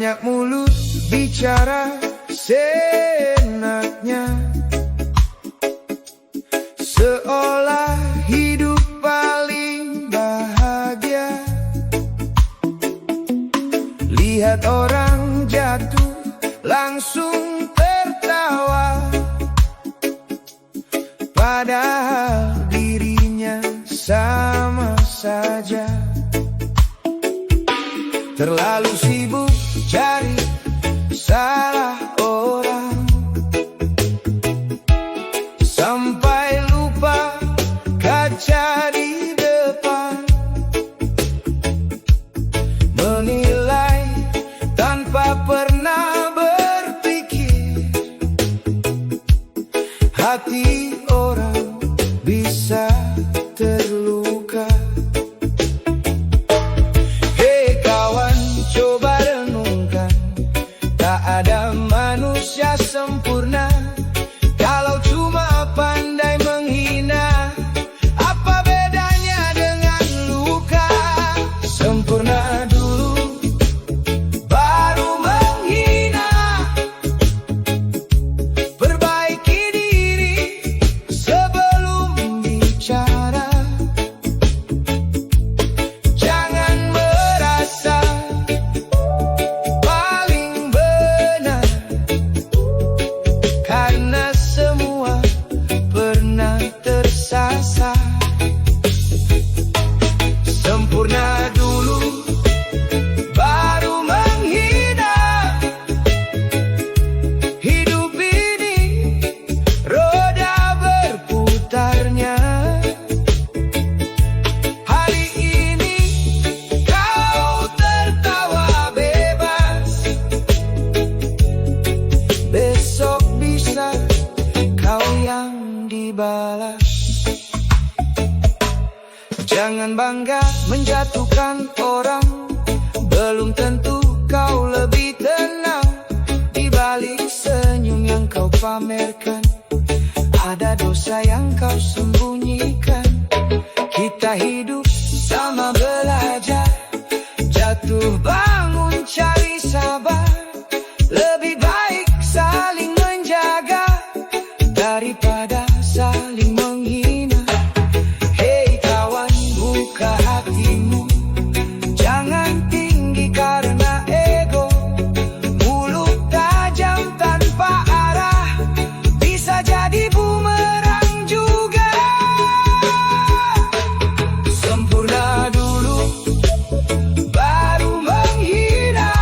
banyak mulut bicara seenaknya, seolah hidup paling bahagia. Lihat orang jatuh langsung tertawa, padahal dirinya sama saja. Terlalu sibuk cari salah orang, sampai lupa kaca di depan. Menilai tanpa pernah berpikir, hati orang bisa terluka. Hei kawan, coba renungkan, tak ada manusia sempurna. Kalau cuma pandai menghina, apa bedanya dengan luka? Sempurna dulu, baru menghina. Perbaiki diri sebelum bicara. Jangan merasa paling benar, karena semua pernah tersasar. Sempurna dulu, baru menghina. Hidup ini roda berputarnya. Hari ini kau tertawa bebas, besok bisa kau yang dibalas. Jangan bangga menjatuhkan orang, belum tentu kau lebih tenang. Di balik senyum yang kau pamerkan, ada dosa yang kau sembunyikan. Kita hidup sama belajar, jatuh bangun cari sabar. Lebih baik saling menjaga daripada saling menghina. Hei kawan, buka hatimu, jangan tinggi karena ego. Mulut tajam tanpa arah bisa jadi bumerang juga. Sempurna dulu, baru menghina.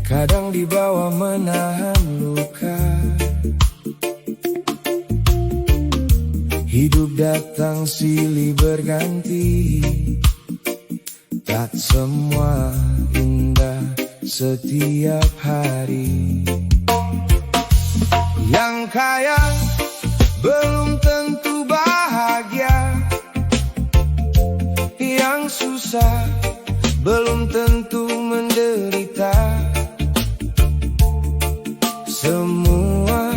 kadang dibawa menahan luka. Hidup datang silih berganti, tak semua indah setiap hari. Yang kaya belum tentu bahagia, yang susah belum tentu menderita. Semua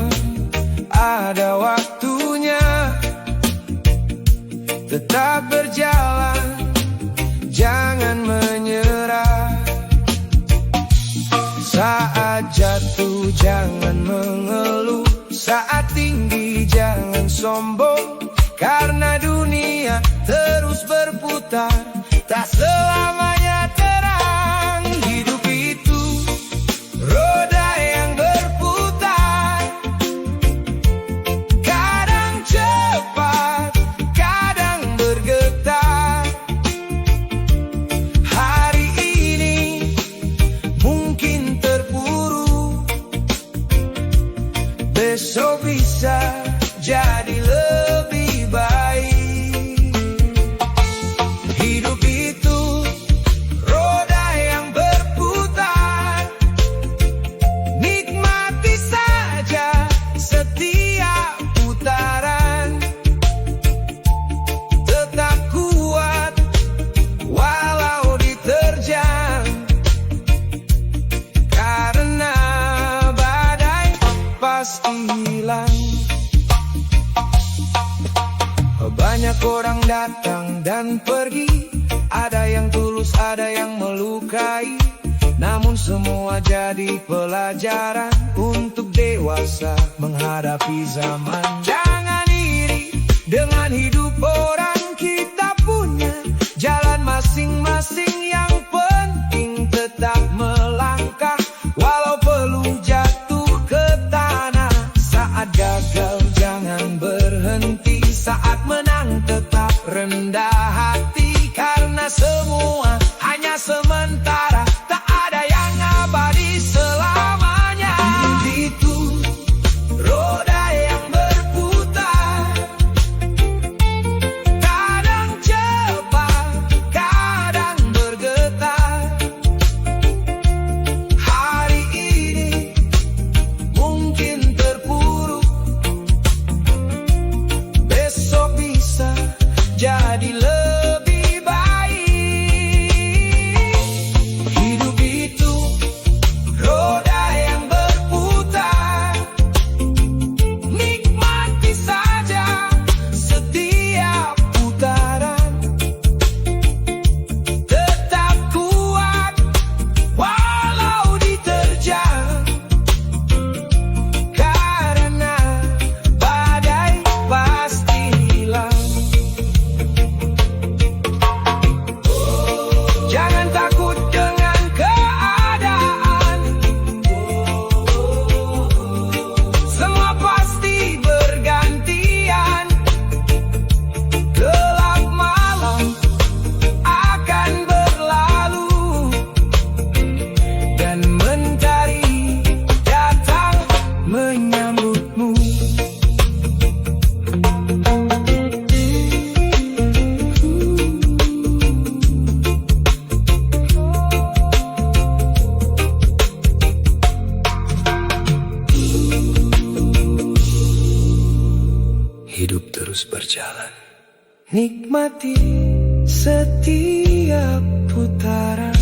ada waktunya, tetap berjalan, jangan menyerah. Saat jatuh jangan mengeluh, saat tinggi jangan sombong. Karena dunia terus berputar, tak selamanya terang. Hidup itu roda yang berputar, kadang cepat, kadang bergetar. Hari ini mungkin terpuruk, besok bisa jadi lebih baik. Hidup itu roda yang berputar, nikmati saja setiap putaran. Tetap kuat walau diterjang, karena badai pasti hilang. Banyak orang datang dan pergi, ada yang tulus, ada yang melukai. Namun semua jadi pelajaran untuk dewasa menghadapi zaman. Jangan iri dengan hidup orang, kita punya jalan masing-masing. Yang penting tetap melangkah, walau perlu jatuh ke tanah. Saat gagal jangan berhenti, saat menang tetap rendah hati. Karena semua hanya sementara, tak ada yang abadi selamanya. Hidup itu roda yang berputar, kadang cepat, kadang bergetar. Hari ini mungkin terpuruk, besok bisa jadi lebih baik. Hidup itu roda yang berputar, nikmati saja setiap putaran. Tetap kuat walau diterjang, karena badai pasti hilang. Jangan takut dengan keadaan, semua pasti bergantian. Gelap malam akan berlalu, dan mentari datang menyambutmu. Hidup terus berjalan, nikmati setiap putaran.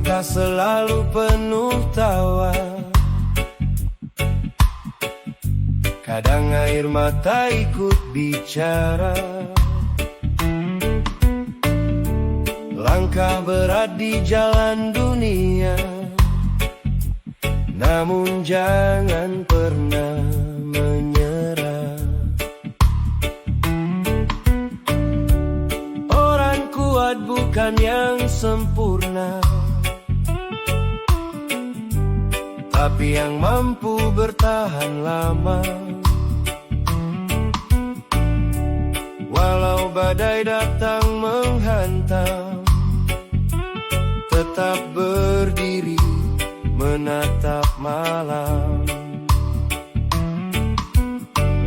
Tak selalu penuh tawa, kadang air mata ikut bicara. Langkah berat di jalan dunia, namun jangan pernah menyerah. Orang kuat bukan yang sempurna, tapi yang mampu bertahan lama. Walau badai datang menghantam, tetap berdiri menatap malam.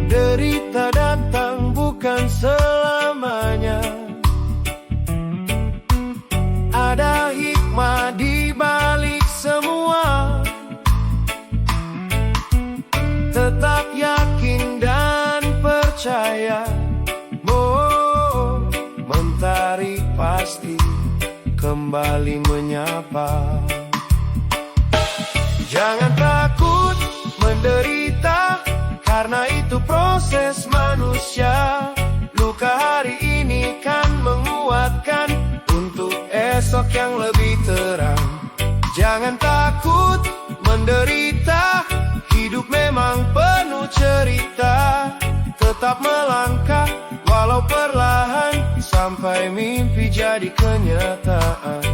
Derita datang bukan selamanya, ada hikmah di balik semua. Tetap yakin dan percaya, mentari pasti kembali menyapa. Jangan takut menderita, karena itu proses manusia. Luka hari ini kan menguatkan untuk esok yang lebih terang. Jangan takut menderita, hidup memang penuh cerita. Tetap melangkah walau perlahan, sampai mimpi jadi kenyataan.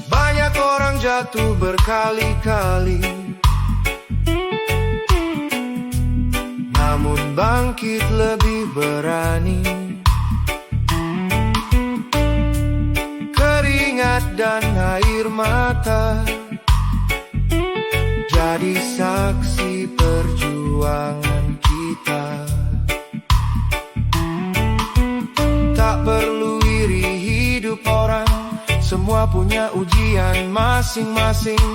Banyak orang jatuh berkali-kali, namun bangkit lebih berani. Keringat dan air mata jadi saksi perjuangan kita. Tak perlu iri hidup orang, semua punya ujian masing-masing.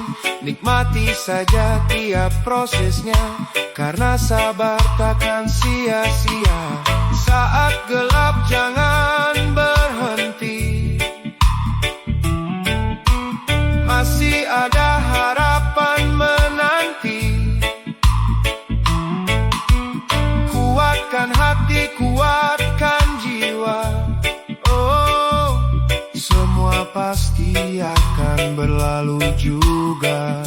Nikmati saja tiap prosesnya, karena sabar takkan sia-sia. Saat gelap jangan berhenti, masih ada harapan menanti. Kuatkan hati, kuatkan jiwa, oh, semua pasti akan berlalu juga.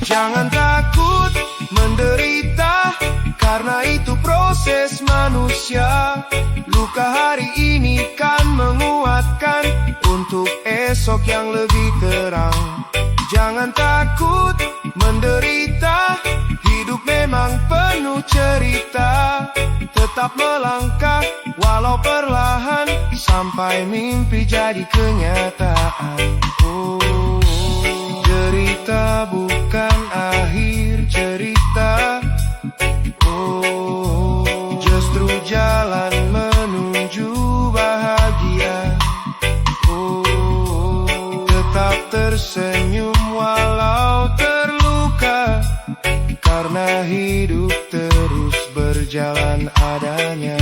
Jangan takut menderita, karena itu proses manusia. Luka hari ini kan menguatkan untuk esok yang lebih terang. Jangan takut menderita, hidup memang penuh cerita. Tetap melangkah walau perlahan, sampai mimpi jadi kenyataan. Oh, derita bukan akhir cerita, oh, justru jalan menuju bahagia. Oh, tetap tersenyum walau terluka, karena hidup terus berjalan adanya.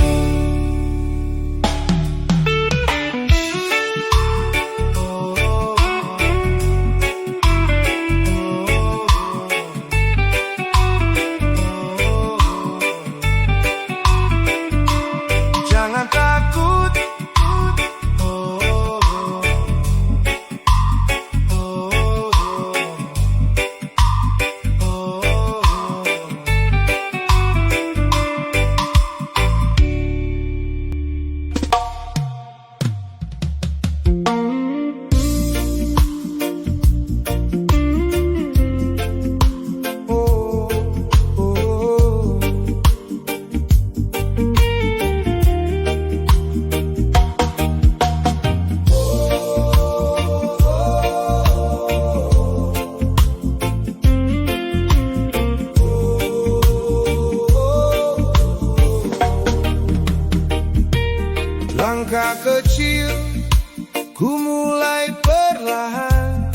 Jangan takut, langkah kecil ku mulai perlahan,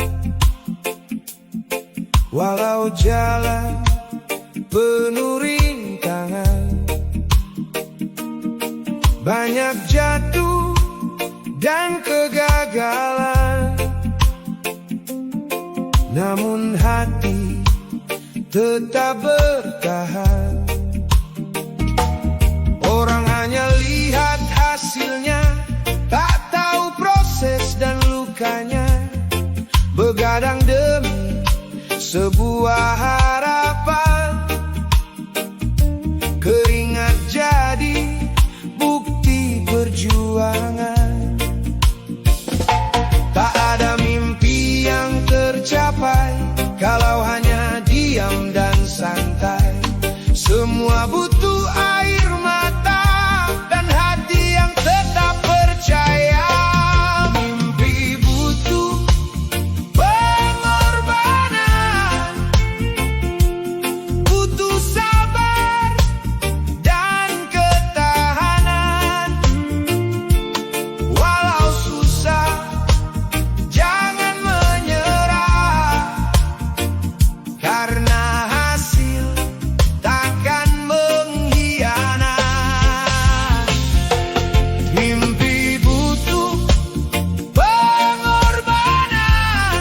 walau jalan penuh rintangan. Banyak jatuh dan kegagalan. Namun hati tetap bertahan. Orang hanya lihat hasilnya, tak tahu proses dan lukanya. Begadang demi sebuah harapan, keringat jadi bukti perjuangan. Tak ada mimpi yang tercapai kalau hanya diam dan santai. Semua butuh air mata dan hati yang tetap percaya. Mimpi butuh pengorbanan, butuh sabar dan ketahanan. Walau susah, jangan menyerah, karena hasil takkan mengkhianat. Mimpi butuh pengorbanan,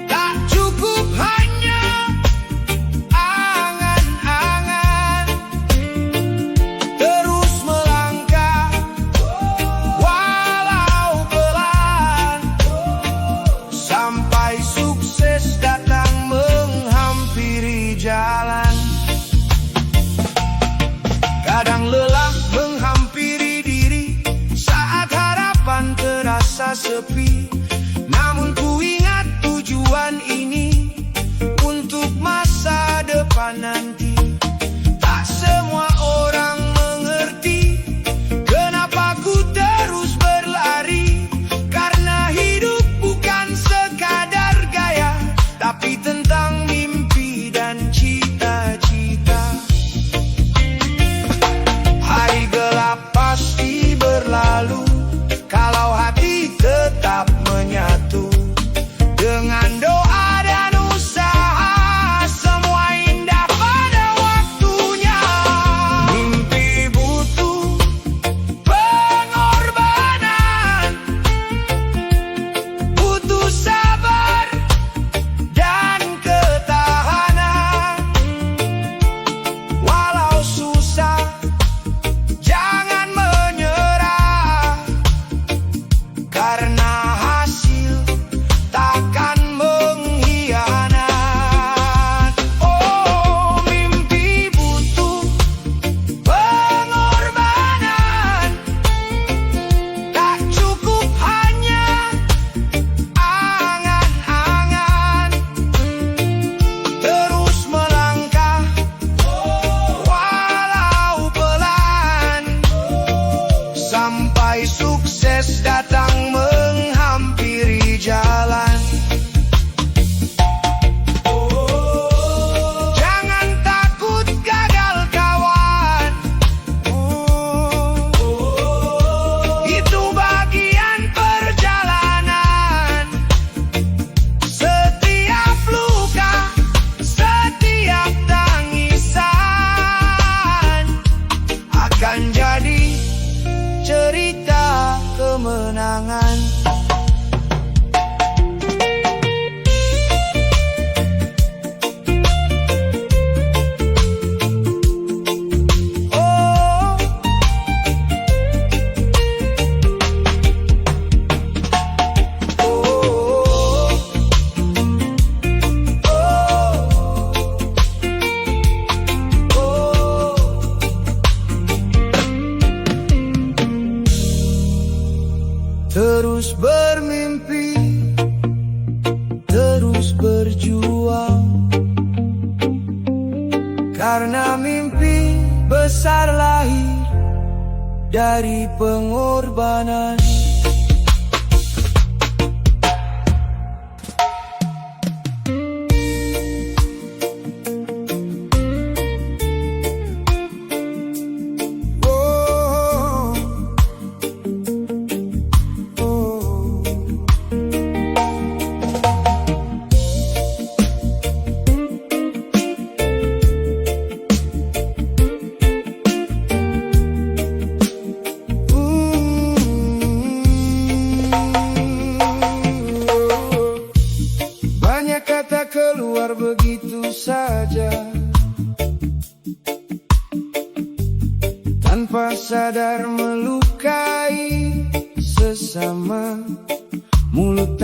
tak cukup hanya angan-angan. Terus melangkah walau pelan, sampai sukses datang menghampiri jalan. Kadang lelah menghampiri diri saat harapan terasa sepi. Namun ku ingat tujuan ini untuk masa depan nanti. Tak semua orang mengerti kenapa ku terus berlari, karena hidup bukan sekadar gaya, tapi tentang mimpi dan cita-cita. Hari gelap pasti berlalu kalau hati tetap menyatu. Dengan doa dan usaha, semua indah pada waktunya. Mimpi butuh pengorbanan, butuh sabar dan ketahanan. Walau susah, jangan menyerah, karena hasil takkan mengkhianat. Oh, mimpi butuh pengorbanan, tak cukup hanya angan-angan. Terus melangkah walau pelan, sampai sukses datang menghampiri jalan. Jangan takut gagal, kawan. Itu bagian perjalanan. Setiap luka, setiap tangisan akan jadi cerita kemenangan. Oh, terus bermimpi, terus berjuang, karena mimpi besar lahir dari pengorbanan.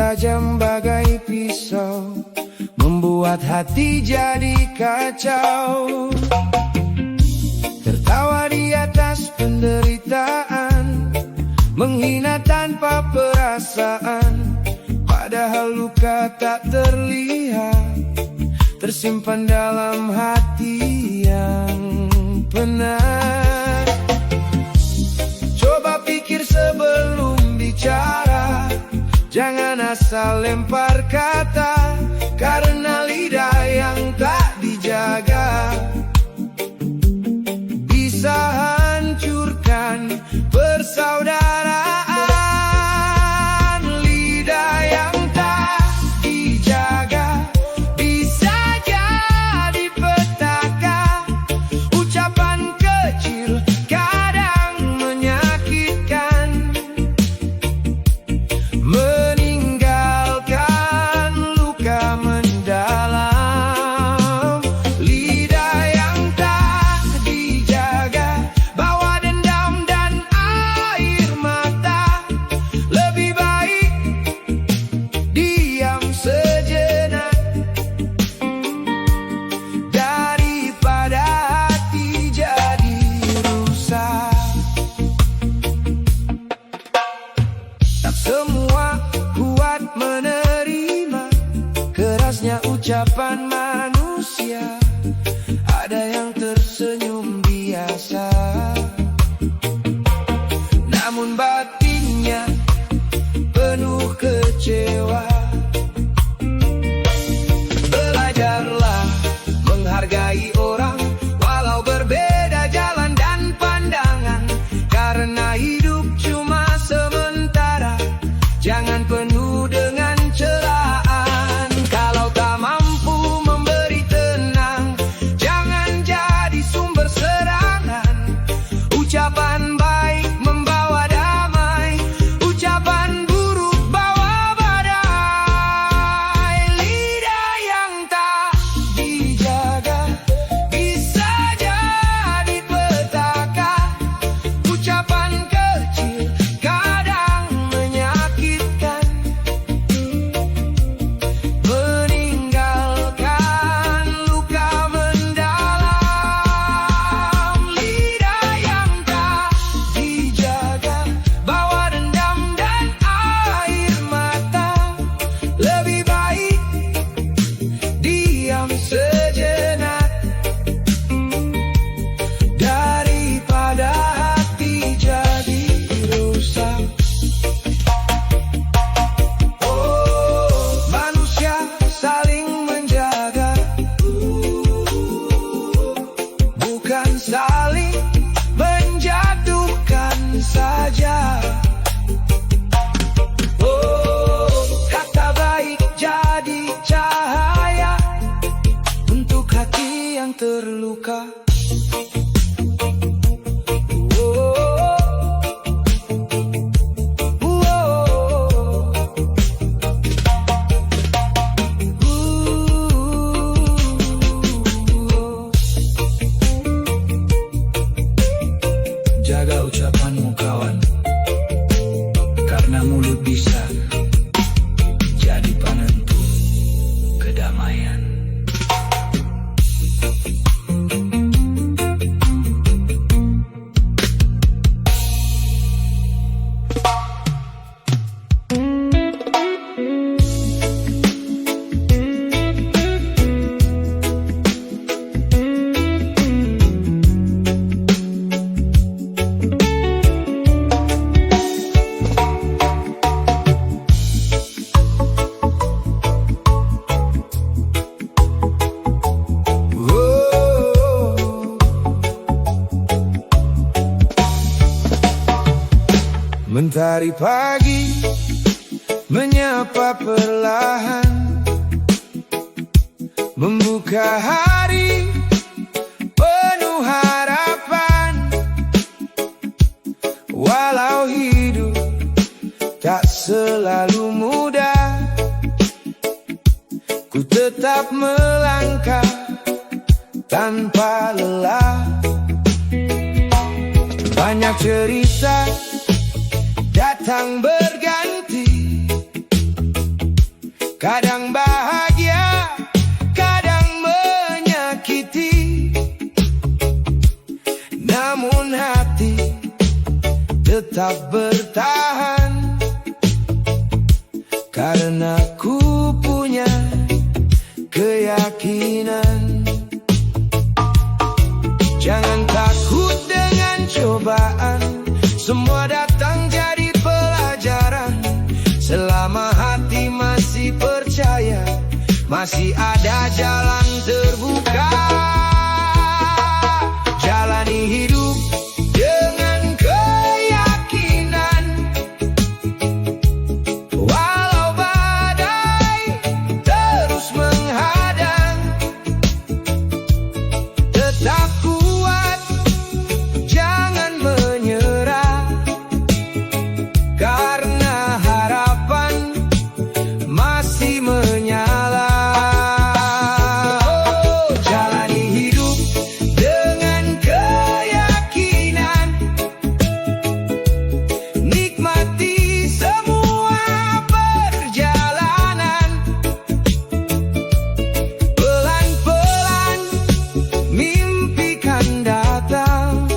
tajam bagai pisau, membuat hati jadi kacau. Tertawa di atas penderitaan, menghina tanpa perasaan, padahal luka tak terlihat, tersimpan dalam hati yang penat. Coba pikir sebelum bicara, jangan asal lempar kata, karena lidah yang tak dijaga bisa hancurkan persaudaraan. Lidah yang tak dijaga bisa jadi petaka. Ucapan kecil kadang menyakitkan, meninggalkan luka mendalam. Lidah yang tak dijaga bawa dendam dan air mata. Lebih baik diam sejenak daripada hati jadi rusak. Tak semua kuat menerima kerasnya ucapan manusia. Ada yang tersenyum biasa, namun batinnya penuh kecewa. Belajarlah menghargai orang, walau berbeda jalan dan pandangan, karena hidup cuma sementara. Jangan penuh dengan celaan. Kalau tak mampu memberi tenang, jangan jadi sumber serangan. Ucapan baik membawa damai, ucapan buruk bawa badai. Lidah yang tak dijaga bisa jadi petaka. Ucapan kecil kadang menyakitkan, meninggalkan luka mendalam. Lidah yang tak dijaga bawa dendam dan air mata. Lebih baik diam sejenak daripada hati jadi rusak. Oh, manusia saling menjaga, bukan saling menjatuhkan saja. Oh, kata baik jadi cahaya untuk hati yang terluka. Jaga ucapanmu kawan, karena mulut bisa jadi penentu kedamaian. Mentari pagi menyapa perlahan, membuka hari penuh harapan. Walau hidup tak selalu mudah, ku tetap melangkah tanpa lelah. Banyak cerita datang berganti, Kadang bahagia, kadang menyakiti, namun hati tetap bertahan. Karena ku punya keyakinan. Jangan takut dengan cobaan, semua datang jadi pelajaran. Selama hati masih percaya, masih ada jalan terbuka. Jalani hidup dengan keyakinan, walau badai terus menghadang. Tetap kuat, jangan menyerah, karena harapan masih menyala. Oh, jalani hidup dengan keyakinan, nikmati semua perjalanan. Pelan-pelan mimpi kan datang,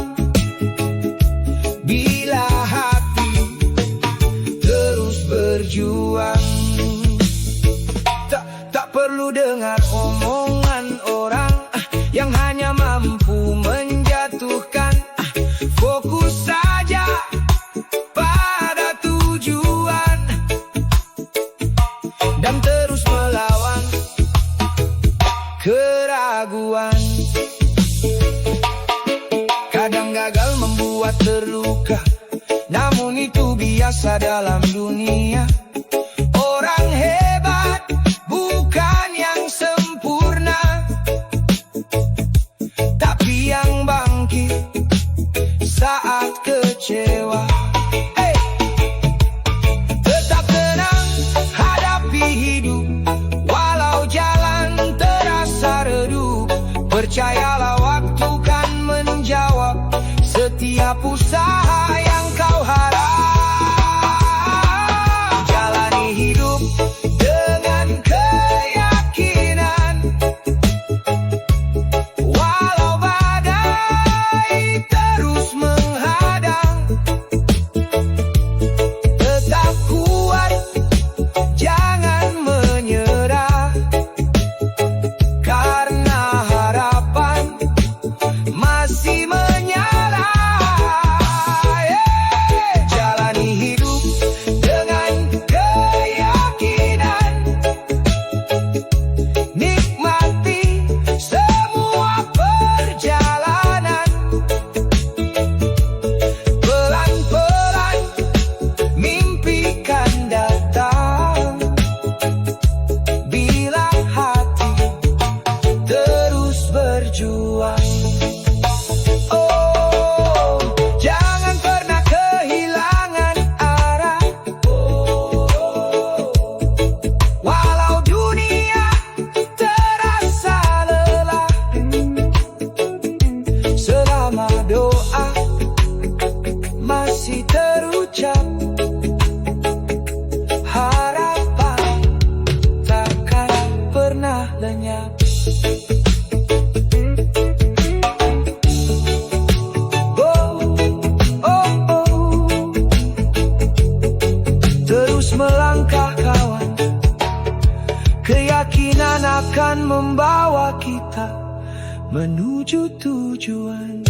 bila hati terus berjuang. Tak perlu dengar omongan orang yang hanya mampu menjatuhkan. Fokus saja pada tujuan dan terus melawan keraguan. Kadang gagal membuat terluka, namun itu biasa dalam dunia. Orang hebat bukan yang sempurna, tapi yang bangkit saat kecewa. Hey! Tetap tenang, hadapi hidup, walau jalan terasa redup. Percayalah waktu kan menjawab setiap usaha yang kau harap. Jalani hidup dengan keyakinan, walau badai terus menghadang. Tetap kuat, jangan menyerah, karena harapan masih menyala. Jalani hidup dengan keyakinan, nikmati semua perjalanan. Pelan-pelan mimpi kan datang, bila hati terus berjuang. Oh, jangan pernah kehilangan arah. Walau dunia terasa lelah, selama doa masih terucap, harapan takkan pernah lenyap. Terus melangkah kawan, keyakinan akan membawa kita menuju tujuan.